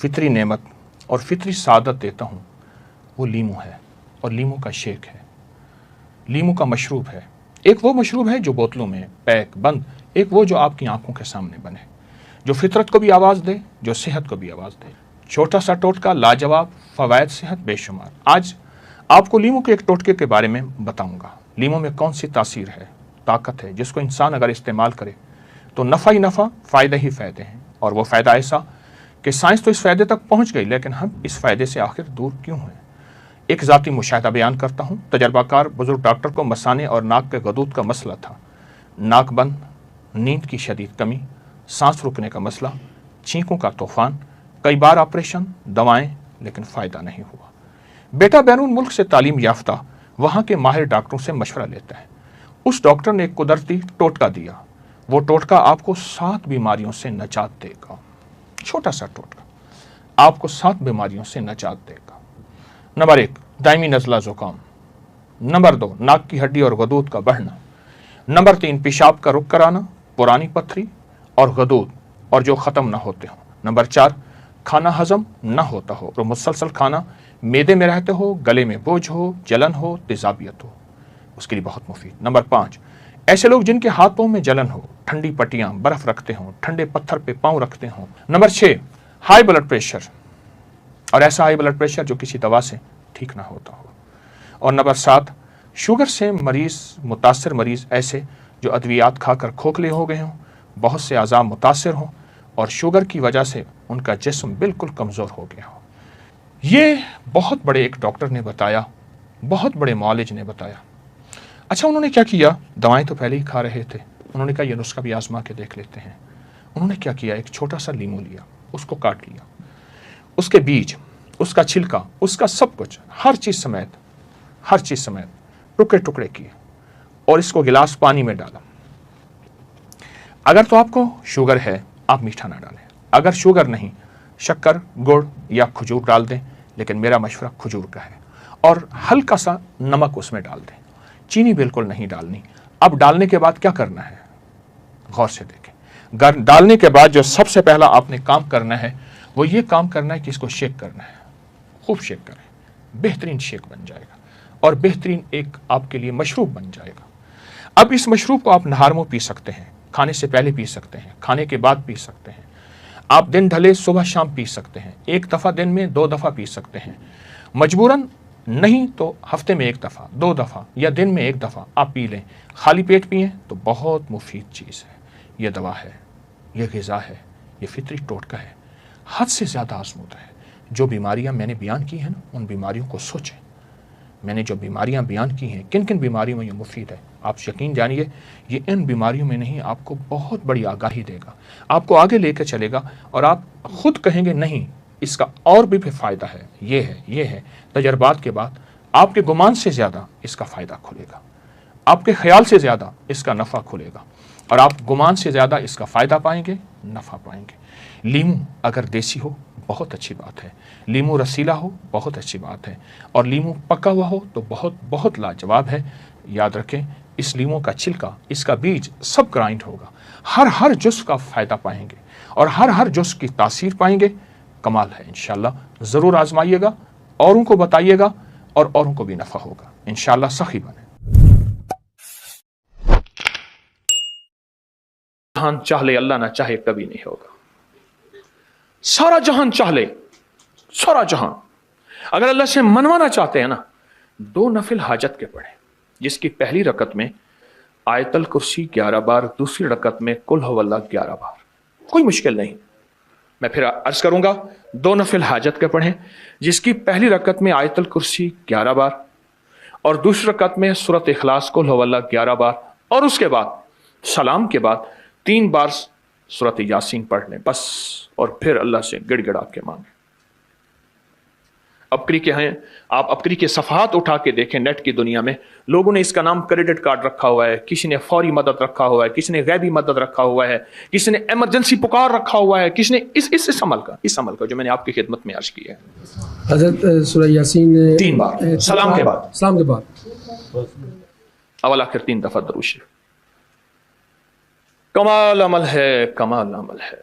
فطری نعمت اور فطری سعادت دیتا ہوں وہ لیمو ہے، اور لیمو کا شیک ہے، لیمو کا مشروب ہے۔ ایک وہ مشروب ہے جو بوتلوں میں پیک بند، ایک وہ جو آپ کی آنکھوں کے سامنے بنے، جو فطرت کو بھی آواز دے، جو صحت کو بھی آواز دے۔ چھوٹا سا ٹوٹکا، لاجواب فوائد، صحت بے شمار۔ آج آپ کو لیمو کے ایک ٹوٹکے کے بارے میں بتاؤں گا۔ لیمو میں کون سی تاثیر ہے، طاقت ہے، جس کو انسان اگر استعمال کرے تو نفع ہی نفع، فائدے ہی فائدے ہیں، اور وہ فائدہ ایسا کہ سائنس تو اس فائدے تک پہنچ گئی، لیکن ہم اس فائدے سے آخر دور کیوں ہیں؟ ایک ذاتی مشاہدہ بیان کرتا ہوں۔ تجربہ کار بزرگ ڈاکٹر کو مثانے اور ناک کے غدود کا مسئلہ تھا۔ ناک بند، نیند کی شدید کمی، سانس رکنے کا مسئلہ، چھینکوں کا طوفان، کئی بار آپریشن، دوائیں، لیکن فائدہ نہیں ہوا۔ بیٹا بیرون ملک سے تعلیم یافتہ وہاں کے ماہر ڈاکٹروں سے مشورہ لیتا ہے۔ اس ڈاکٹر نے ایک قدرتی ٹوٹکا دیا۔ وہ ٹوٹکا آپ کو 7 بیماریوں سے نجات دے گا۔ چھوٹا سا ٹوٹکا آپ کو 7 بیماریوں سے نجات دے گا۔ نمبر 1، دائمی نزلہ زکام۔ نمبر 2، ناک کی ہڈی اور غدود کا بڑھنا۔ نمبر 3، پیشاب کا رک کرانا، پرانی پتھری اور غدود اور جو ختم نہ ہوتے ہوں۔ نمبر 4، کھانا ہضم نہ ہوتا ہو اور مسلسل کھانا معدے میں رہتے ہو، گلے میں بوجھ ہو، جلن ہو، تیزابیت ہو، اس کے لیے بہت مفید۔ نمبر 5، ایسے لوگ جن کے ہاتھ پاؤں میں جلن ہو، ٹھنڈی پٹیاں برف رکھتے ہوں، ٹھنڈے پتھر پہ پاؤں رکھتے ہوں۔ نمبر 6، ہائی بلڈ پریشر، اور ایسا ہائی بلڈ پریشر جو کسی دوا سے ٹھیک نہ ہوتا ہو۔ اور نمبر 7، شوگر سے متاثر مریض ایسے جو ادویات کھا کر کھوکھلے ہو گئے ہوں، بہت سے اعضاء متاثر ہوں اور شوگر کی وجہ سے ان کا جسم بالکل کمزور ہو گیا ہو۔ یہ بہت بڑے ایک ڈاکٹر نے بتایا، بہت بڑے معالج نے بتایا۔ اچھا، انہوں نے کیا کیا؟ دوائیں تو پہلے ہی کھا رہے تھے، انہوں نے کہا یہ نسخہ بھی آزما کے دیکھ لیتے ہیں۔ انہوں نے کیا کیا؟ ایک چھوٹا سا لیمو لیا، اس کو کاٹ لیا، اس کے بیج، اس کا چھلکا، اس کا سب کچھ، ہر چیز سمیت ٹکڑے ٹکڑے کیے اور اس کو گلاس پانی میں ڈالا۔ اگر تو آپ کو شوگر ہے آپ میٹھا نہ ڈالیں، اگر شوگر نہیں شکر، گڑ یا کھجور ڈال دیں، لیکن میرا مشورہ کھجور کا ہے، اور ہلکا سا نمک اس میں ڈال دیں، چینی بالکل نہیں ڈالنی۔ اب ڈالنے کے بعد کیا کرنا ہے؟ غور سے دیکھیں۔ ڈالنے کے بعد جو سب سے پہلا آپ نے کام کرنا ہے وہ یہ کام کرنا ہے کہ اس کو شیک کرنا ہے، خوب شیک کریں، بہترین شیک بن جائے گا اور بہترین ایک آپ کے لیے مشروب بن جائے گا۔ اب اس مشروب کو آپ نہار میں پی سکتے ہیں، کھانے سے پہلے پی سکتے ہیں، کھانے کے بعد پی سکتے ہیں، آپ دن ڈھلے صبح شام پی سکتے ہیں، ایک دفعہ دن میں 2 دفعہ پی سکتے ہیں، مجبوراً نہیں تو ہفتے میں 1 دفعہ، 2 دفعہ یا دن میں 1 دفعہ آپ پی لیں۔ خالی پیٹ پئیں تو بہت مفید چیز ہے، یہ دوا ہے، یہ غذا ہے، یہ فطری ٹوٹکا ہے، حد سے زیادہ آزمودہ ہے۔ جو بیماریاں میں نے بیان کی ہیں نا، ان بیماریوں کو سوچیں۔ میں نے جو بیماریاں بیان کی ہیں، کن کن بیماریوں میں یہ مفید ہے، آپ یقین جانیے یہ ان بیماریوں میں نہیں، آپ کو بہت بڑی آگاہی دے گا، آپ کو آگے لے کے چلے گا، اور آپ خود کہیں گے نہیں اس کا اور بھی فائدہ ہے، یہ ہے۔ تجربات کے بعد آپ کے گمان سے زیادہ اس کا فائدہ کھلے گا، آپ کے خیال سے زیادہ اس کا نفع کھلے گا، اور آپ گمان سے زیادہ اس کا فائدہ پائیں گے، نفع پائیں گے۔ لیمو اگر دیسی ہو بہت اچھی بات ہے، لیمو رسیلا ہو بہت اچھی بات ہے، اور لیمو پکا ہوا ہو تو بہت بہت لاجواب ہے۔ یاد رکھیں اس لیمو کا چھلکا، اس کا بیج سب گرائنڈ ہوگا، ہر جز کا فائدہ پائیں گے اور ہر جز کی تاثیر پائیں گے۔ کمال ہے، انشاءاللہ ضرور آزمائیے گا، اوروں کو بتائیے گا اور اوروں کو بھی نفع ہوگا، انشاءاللہ سخی بنے۔ جہان چاہ لے اللہ نہ چاہے کبھی نہیں ہوگا۔ سارا جہان چاہ لے، سارا جہان اگر اللہ سے منوانا چاہتے ہیں نا، 2 نفل حاجت کے پڑھیں، جس کی پہلی رکعت میں آیت الکرسی 11 بار، دوسری رکعت میں قل هو اللہ 11 بار، کوئی مشکل نہیں۔ میں پھر عرض کروں گا، 2 نفل حاجت کے پڑھیں، جس کی پہلی رکعت میں آیت الکرسی 11 بار اور دوسری رکعت میں سورۃ اخلاص قل هو اللہ 11 بار، اور اس کے بعد سلام کے بعد 3 بار سورۃ یاسین پڑھ لیں بس، اور پھر اللہ سے گڑ گڑا کے مانگیں۔ اپکری کے ہیں، آپ اپکری کے صفحات اٹھا کے دیکھیں، نیٹ کی دنیا میں لوگوں نے اس کا نام کریڈٹ کارڈ رکھا ہوا ہے، کسی نے فوری مدد رکھا ہوا ہے، کسی نے غیبی مدد رکھا ہوا ہے، کسی نے ایمرجنسی پکار رکھا ہوا ہے، کسی نے اس عمل کا جو میں نے آپ کی خدمت میں عرض کیا ہے۔ حضرت سورہ یاسین 3 بار سلام کے بعد، اول آخر 3 دفعہ درود شریف۔ کمال عمل ہے، کمال عمل ہے۔